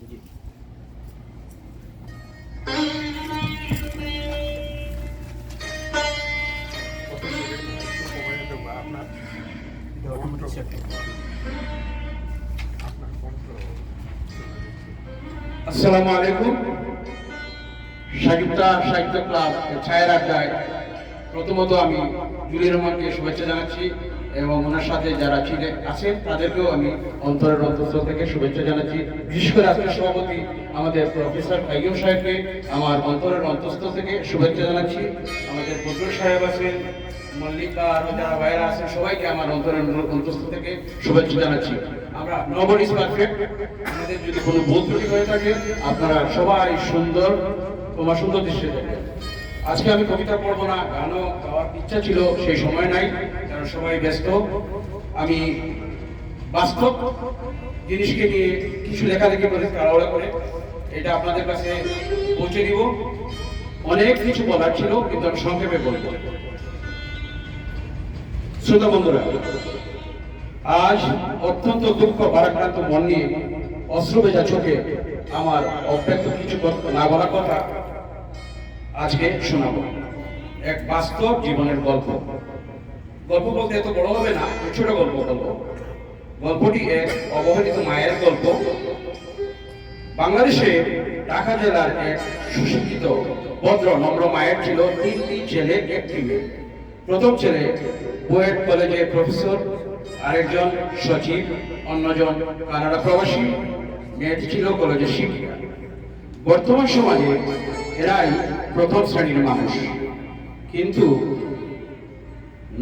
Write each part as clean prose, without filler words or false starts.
জি। আসসালামু আলাইকুম। সাহিত্যা সাহিত্য ক্লাব ছায়ের আড্ডায় প্রথমত আমি জুলি রহমানকে শুভেচ্ছা জানাচ্ছি এবং ওনার সাথে যারা আছেন তাদেরকেও আমি অন্তরের অন্তঃস্থল থেকে শুভেচ্ছা জানাচ্ছি। বিশেষ করে আজকের সভাপতি আমাদের প্রফেসর কাইয়ুম সাহেবকে আমার অন্তরের অন্তঃস্থল থেকে শুভেচ্ছা জানাচ্ছি। আমাদের বদরুল সাহেব আছেন, মল্লিকা আরো যারা ভাইরা আছেন সবাইকে আমার অন্তরের অন্তঃস্থল থেকে শুভেচ্ছা জানাচ্ছি। আমরা নবডি ইজ পারফেক্ট, আমাদের যদি কোনো ভুল ত্রুটি হয়ে থাকে আপনারা সবাই সুন্দর দৃশ্যে দেখবেন। আজকে আমি কবিতা পড়বো না, গানও গাওয়ার ইচ্ছা ছিল, সেই সময় নাই কারণ সবাই ব্যস্ত। আমি বাস্তব জিনিসকে নিয়ে কিছু লেখালেখি করে তাড়াহুড়া করে এটা আপনাদের কাছে পৌঁছে দিব। অনেক কিছু বলার ছিল কিন্তু আমি সংক্ষেপে বলবো। শ্রোতা বন্ধুরা, আজ অত্যন্ত দুঃখ ভারাক্রান্ত মন নিয়ে অশ্রু ভেজা চোখে আমার অব্যক্ত কিছু না বলা কথা আজকে শোনাবো। এক বাস্তব জীবনের গল্প। গল্প বলতে এত বড় হবে না, ছোট গল্প বলবো। গল্পটি এক অবহেলিত মায়ের গল্প। বাংলাদেশে ঢাকা জেলার এক সুশিক্ষিত ভদ্র নম্র মায়ের ছিল 3টি ছেলে, 1টি মেয়ে। প্রথম ছেলে বুয়েট কলেজের প্রফেসর, আরেকজন সচিব, অন্যজন কানাডা প্রবাসী, মেয়েটি ছিল কলেজের শিক্ষিকা। বর্তমান সমাজে এরাই প্রথম শ্রেণীর মানুষ। কিন্তু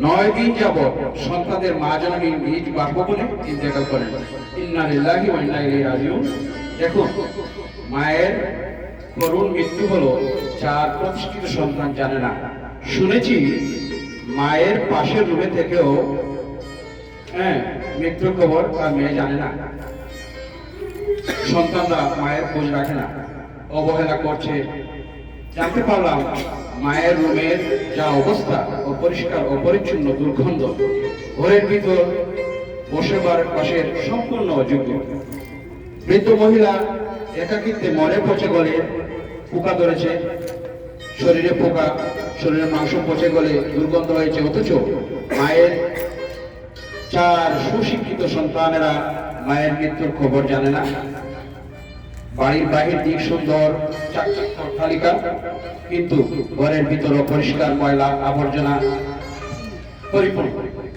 9 দিন যাবৎ সন্তানদের মা জননী নিজ বাসভবনে ইন্তেকাল করেন। ইন্না লিল্লাহি ওয়া ইন্না ইলাইহি রাজিউন। দেখুন, মায়ের করুণ মৃত্যু হলো 4 প্রতিষ্ঠিত সন্তান জানে না। শুনেছি মায়ের পাশের রুমে থেকেও মৃত্যুর খবর তার মেয়ে জানে না। সন্তানরা মায়ের খোঁজ রাখে না, অবহেলা করছে। জানতে পারলাম মায়ের রুমের যা অবস্থা, অপরিষ্কার, অপরিচ্ছন্ন, দুর্গন্ধ। ঘরের ভিতর বসেবার পাশের সম্পূর্ণ অযোগ্য। বৃদ্ধ মহিলা একাকিত্বে মরে পচে গলে পোকা ধরেছে, শরীরে পোকা, শরীরের মাংস পচে গলে দুর্গন্ধ হয়েছে। অথচ মায়ের 4 সুশিক্ষিত সন্তানেরা মায়ের মৃত্যুর খবর জানে না। বাড়ির বাহির দিক সুন্দর, চাকচাক অট্টালিকা, কিন্তু ঘরের ভিতর অপরিষ্কার, ময়লা আবর্জনা পরিপূর্ণ।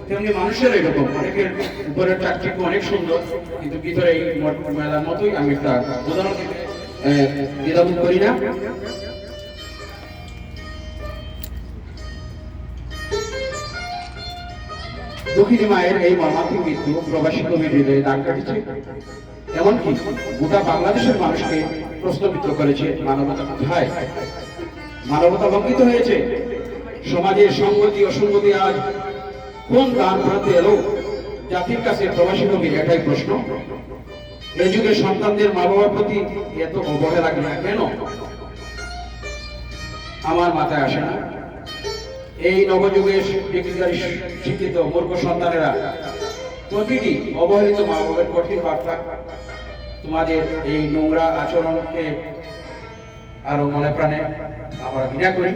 তেমনি মানুষের এরকম, অনেকের উপরের চাকচিক্য অনেক সুন্দর কিন্তু ভিতরে এই ময়লার মতোই। আমি একটা উদাহরণ দিতে দ্বিধাবোধ করি না। দুঃখিনী মায়ের এই মর্মান্তিক মৃত্যু প্রবাসী কবির হৃদয়ে দাগ কাটেছে। এমনকি গোটা বাংলাদেশের মানুষকে প্রশ্নবিদ্ধ করেছে, মানবতা কোথায়? মানবতা লঙ্ঘিত হয়েছে। সমাজের সংগতি অসঙ্গতি আজ কোন দান প্রান্তে এলো? জাতির কাছে প্রবাসী কবির এটাই প্রশ্ন। এই যুগে সন্তানদের মা বাবার প্রতি এত অবহেলা কেন? আমার মাথায় আসে না। এই নবযুগের ডিগ্রিধারী শিক্ষিত মূর্খ সন্তানেরা প্রতিটি অবহেলিত মা বাবার কঠিন বার্তা, তোমাদের এই নোংরা আচরণকে আরো মনে প্রাণে আমরা ঘৃণা করি।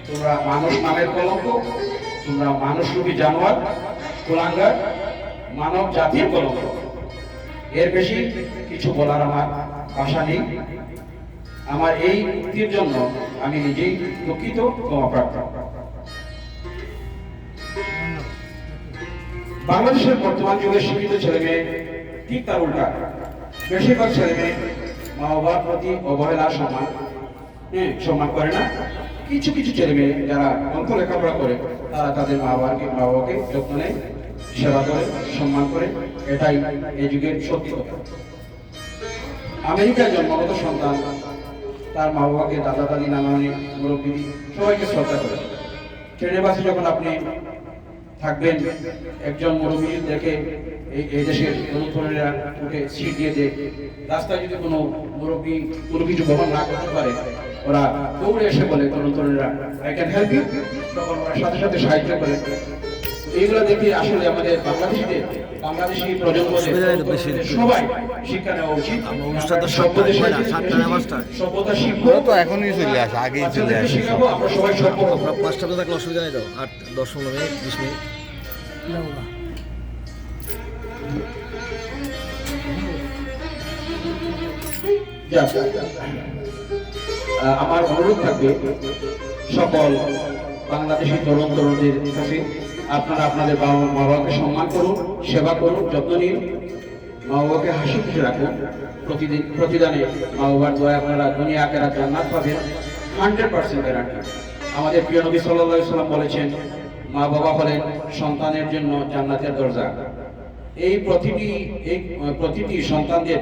তোমরা মানুষ নামের কলঙ্ক, তোমরা মানুষরূপী জানোয়ার, কুলাঙ্গার, মানব জাতির কলঙ্ক। এর বেশি কিছু বলার আমার ভাষা নেই। আমার এই উক্তির জন্য আমি নিজেই দুঃখিত, ক্ষমাপ্রাপ্ত। বাংলাদেশের বর্তমান যুগের শিক্ষিত ছেলে মেয়ে ঠিক তার উল্টা। বেশিরভাগ ছেলে মেয়ে মা বাবার প্রতি অবহেলা, সম্মান করে না। কিছু কিছু ছেলে মেয়ে যারা অল্প লেখাপড়া করে তারা তাদের মা বাবাকে যত্ন নেয়, সেবা করে, সম্মান করে। এটাই এই যুগের সত্যি কথা। আমেরিকায় জন্মগত সন্তান তার মা বাবাকে, দাদা দাদি, নানা নানি, মুরব্বী সবাইকে শ্রদ্ধা করে। ট্রেনে বাসে যখন আপনি থাকবেন, একজন মুরব্বী দেখে এই দেশের তরুণেরা ওকে সিট দিয়ে দেয়। রাস্তায় যদি কোনো মুরব্বী কোনো কিছু বহন না করতে পারে, ওরা দৌড়ে এসে বলে তরুণেরা, আই ক্যান হেল্প ইউ। তখন ওরা সাথে সাথে সাহায্য করে। এইগুলো দেখে আসলে আমাদের বাংলাদেশি প্রজন্মদের সবাই শিক্ষা নেওয়া উচিত। সভ্যতা শিখবো তো এখনই চলে আসে, আগেই চলে আসে। শিখাবো, আমরা সবাই সভ্য হবো। আমরা 5টা তো থাকলে অসুবিধা নেই তো, 8-10-15 মিনিট 20 মিনিট। যাক, আমার অনুরোধ থাকবে সকল বাংলাদেশি তরুণ তরুণীদের কাছে, আপনারা আপনাদের মা বাবাকে সম্মান করুন, সেবা করুন, যত্ন নিন, মা বাবাকে হাসি খুশি রাখুন। প্রতিদানে মা বাবার দোয়ায় আপনারা দুনিয়া আখিরাত জান্নাত পাবেন, 100% গ্যারান্টি। আমাদের প্রিয় নবী সাল্লাল্লাহু আলাইহি ওয়াসাল্লাম বলেছেন, মা বাবা হলেন সন্তানের জন্য জান্নাতের দরজা। এই প্রতিটি সন্তানদের